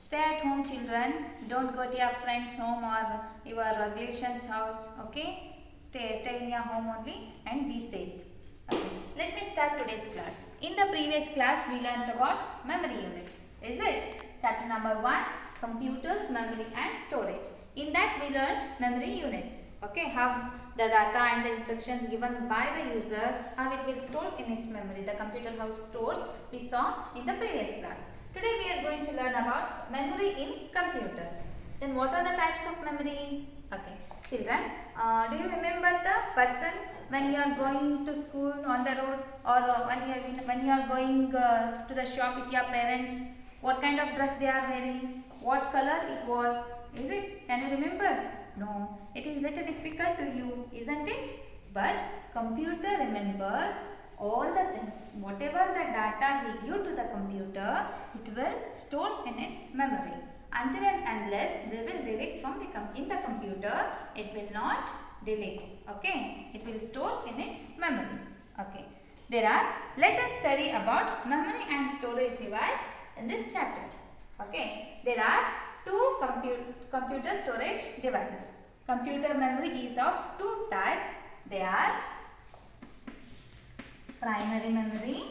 Stay at home, children. Don't go to your friend's home or your relation's house. Okay? Stay in your home only and be safe. Okay. Let me start today's class. In the previous class, we learned about memory units. Is it? Chapter number 1, computers, memory and storage. In that we learned memory units. Okay, how the data and the instructions given by the user, how it will store in its memory. The computer how stores we saw in the previous class. Today we are going to learn about memory in computers. Then what are the types of memory? Okay, children, do you remember the person when you are going to school on the road, or when you are going to the shop with your parents? What kind of dress they are wearing? What color it was? Is it? Can you remember? No. It is little difficult to you, isn't it? But computer remembers all the things. Whatever the data we give to the computer, it will stores in its memory. Until and unless we will delete from in the computer, it will not delete. Okay? It will stores in its memory. Okay. Let us study about memory and storage device in this chapter. Okay. There are two computer storage devices. Computer memory is of two types. They are primary memory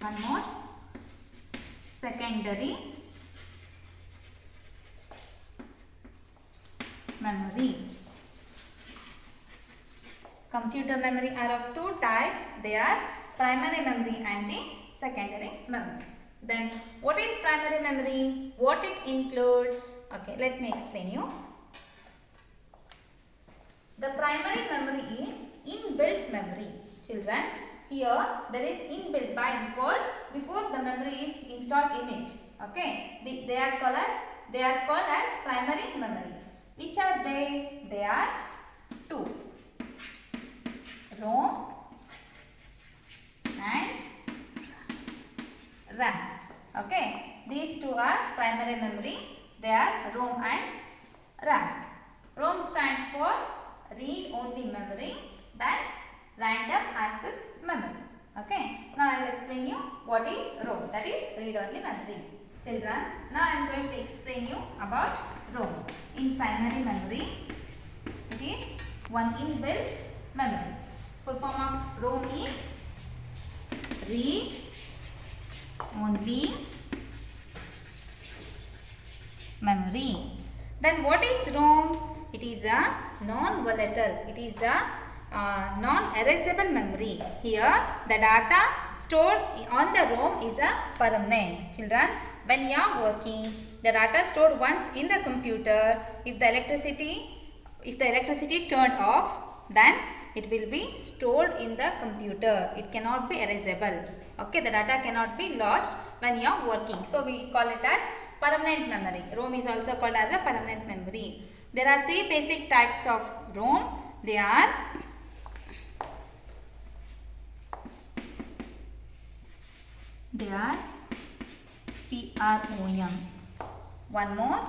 one more secondary memory. Computer memory are of two types. They are primary memory and the secondary memory. Then what is primary memory? What it includes? Okay, let me explain you. The primary memory is inbuilt memory. Children, here there is inbuilt by default before the memory is installed in it. Okay, they are called as primary memory. Which are they? They are two: ROM and RAM. Okay, these two are primary memory. They are ROM and RAM. ROM stands for read only memory, then random access memory. Okay, now I will explain you what is ROM, that is read only memory. Children, now I am going to explain you about ROM. In primary memory, it is one inbuilt memory. Full form of ROM is read only memory. Then what is ROM? It is a non-volatile. It is a non-erasable memory. Here the data stored on the ROM is a permanent. Children, when you are working, the data stored once in the computer, if the electricity turned off, then it will be stored in the computer. It cannot be erasable. Okay, the data cannot be lost when you are working. So we call it as permanent memory. ROM is also called as a permanent memory. There are three basic types of ROM. They are PROM. One more,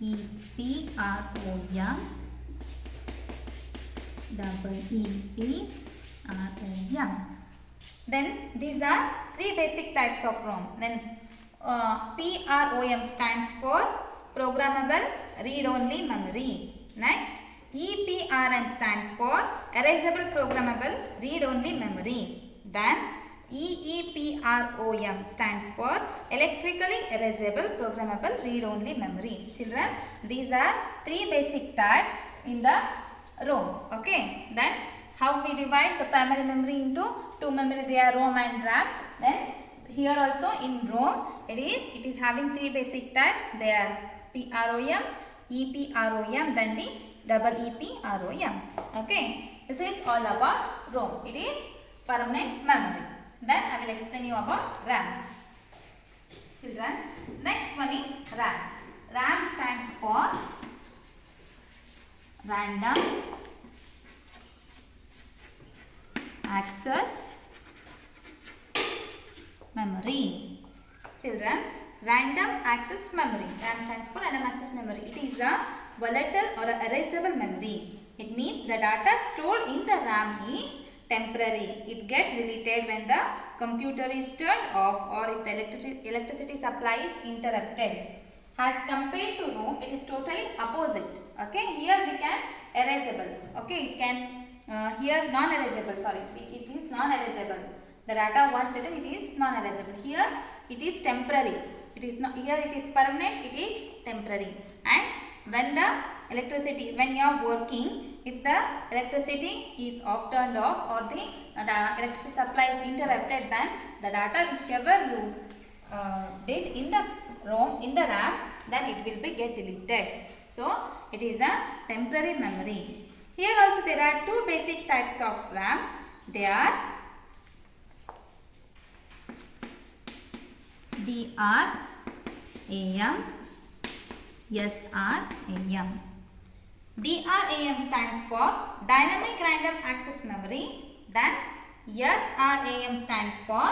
EPROM, EPROM. Then these are three basic types of ROM. Then PROM stands for programmable read-only memory. Next, EPRM stands for erasable programmable read-only memory. Then EEPROM stands for electrically erasable programmable read-only memory. Children, these are three basic types in the ROM. Okay. Then how we divide the primary memory into two memory? They are ROM and RAM. Then here also in ROM, it is having three basic types. They are PROM, EPROM, then the EEPROM. Okay. This is all about ROM. It is permanent memory. Then I will explain you about RAM. Children, next one is RAM. RAM stands for random access memory. Children, random access memory. RAM stands for random access memory. It is a volatile or a erasable memory. It means the data stored in the RAM is temporary. It gets deleted when the computer is turned off or if the electricity supply is interrupted. As compared to ROM, it is totally opposite. Okay, here we can erasable. Okay, it can here non-erasable. Sorry, it is non-erasable. The data once written, it is non-erasable. Here it is temporary. It is not here. It is permanent. It is temporary. And when the electricity, when you are working, if the electricity is off, turned off, or the electricity supply is interrupted, then the data whichever you did in the ROM, in the RAM, then it will be get deleted. So it is a temporary memory. Here also there are two basic types of RAM. They are DRAM, SRAM. DRAM stands for Dynamic Random Access Memory. Then SRAM stands for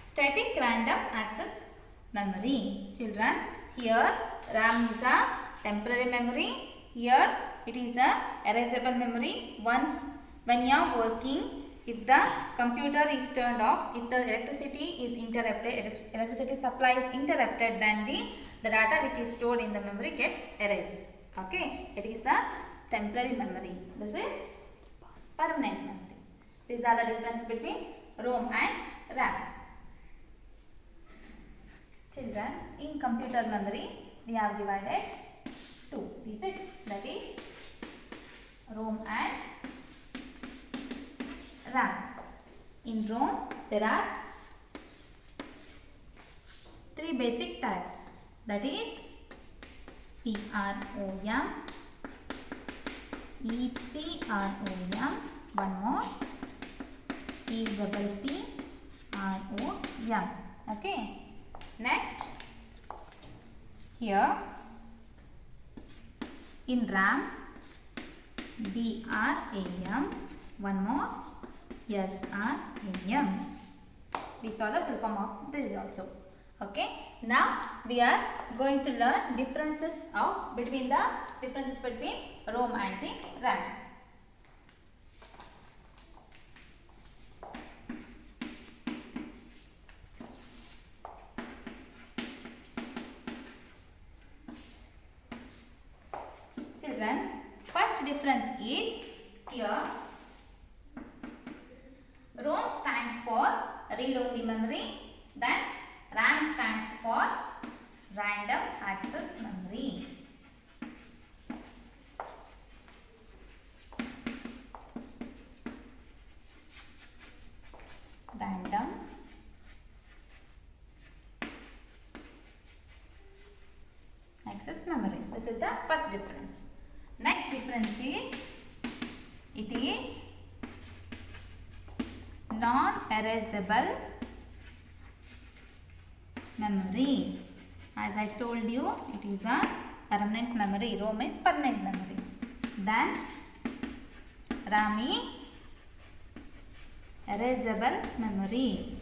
Static Random Access Memory. Children, here RAM is a temporary memory. Here it is a erasable memory. Once when you are working, if the computer is turned off, if the electricity is interrupted, electricity supply is interrupted, then the data which is stored in the memory get erased. Okay, it is a temporary memory. This is permanent memory. These are the difference between ROM and RAM. Children, in computer memory, we have divided two. Is it? That is ROM and RAM. In ROM, there are three basic types. That is PROM, EPROM, one more, EPPROM. Okay. Next, here in RAM, DRAM, one more, SRAM. We saw the full form of this also. Okay. Now we are going to learn differences between ROM and the RAM. Children, first difference is here ROM stands for read-only memory, then RAM stands for random access memory. Random access memory. This is the first difference. Next difference is it is non-erasable memory. As I told you, it is a permanent memory. ROM is permanent memory. Then RAM is erasable memory.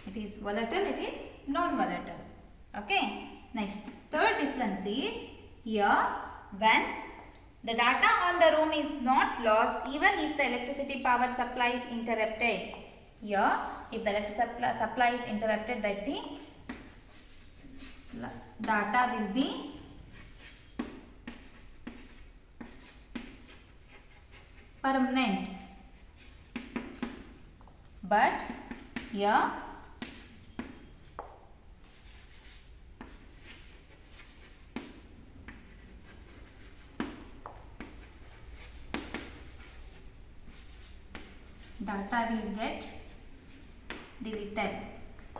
It is volatile, it is non-volatile. Okay. Next, third difference is here when the data on the ROM is not lost even if the electricity power supply is interrupted. Here, if the electricity supply is interrupted, that the data will be permanent. But here data will get deleted.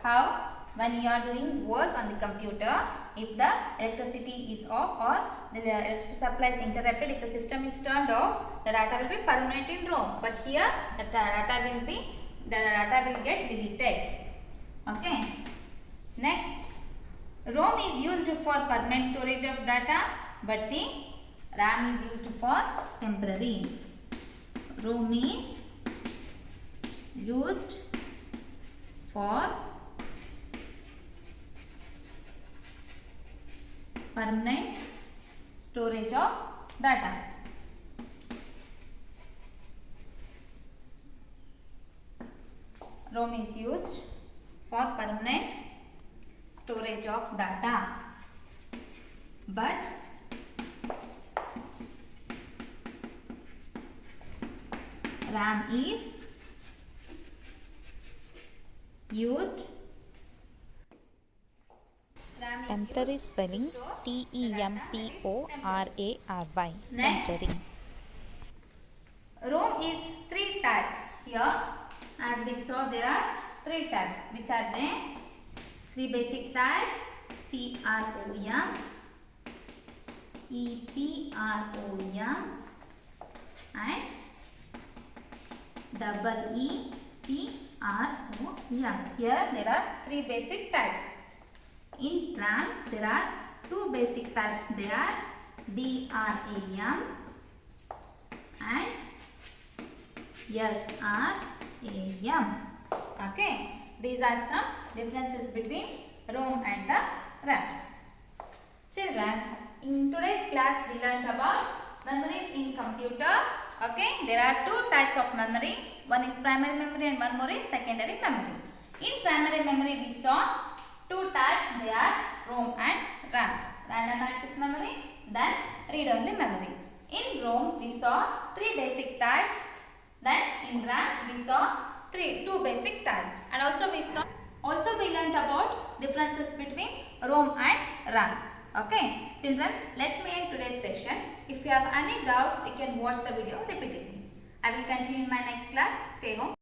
How? When you are doing work on the computer, if the electricity is off or the electricity supply is interrupted, if the system is turned off, the data will be permanent in ROM. But here the data will get deleted. Okay. Next, ROM is used for permanent storage of data, but the RAM is used for temporary. ROM is used for permanent storage of data. ROM is used for permanent storage of data, but RAM is used. Temporary spelling TEMPORARY. Next. Temporary. ROM is three types. Here, as we saw, there are three types. Which are they? Three basic types: PROM, EPROM, and EEPROM. Here there are three basic types. In RAM, there are two basic types. There are DRAM and SRAM. Okay, these are some differences between ROM and the RAM. Children, in today's class we learnt about memories in computer. Okay, there are two types of memory. One is primary memory and one more is secondary memory. In primary memory we saw two types. They are ROM and RAM. Random access memory, then read-only memory. In ROM we saw three basic types. Then in RAM we saw two basic types. And also we learnt about differences between ROM and RAM. Okay, children, let me end today's session. If you have any doubts, you can watch the video repeatedly. I will continue in my next class. Stay home.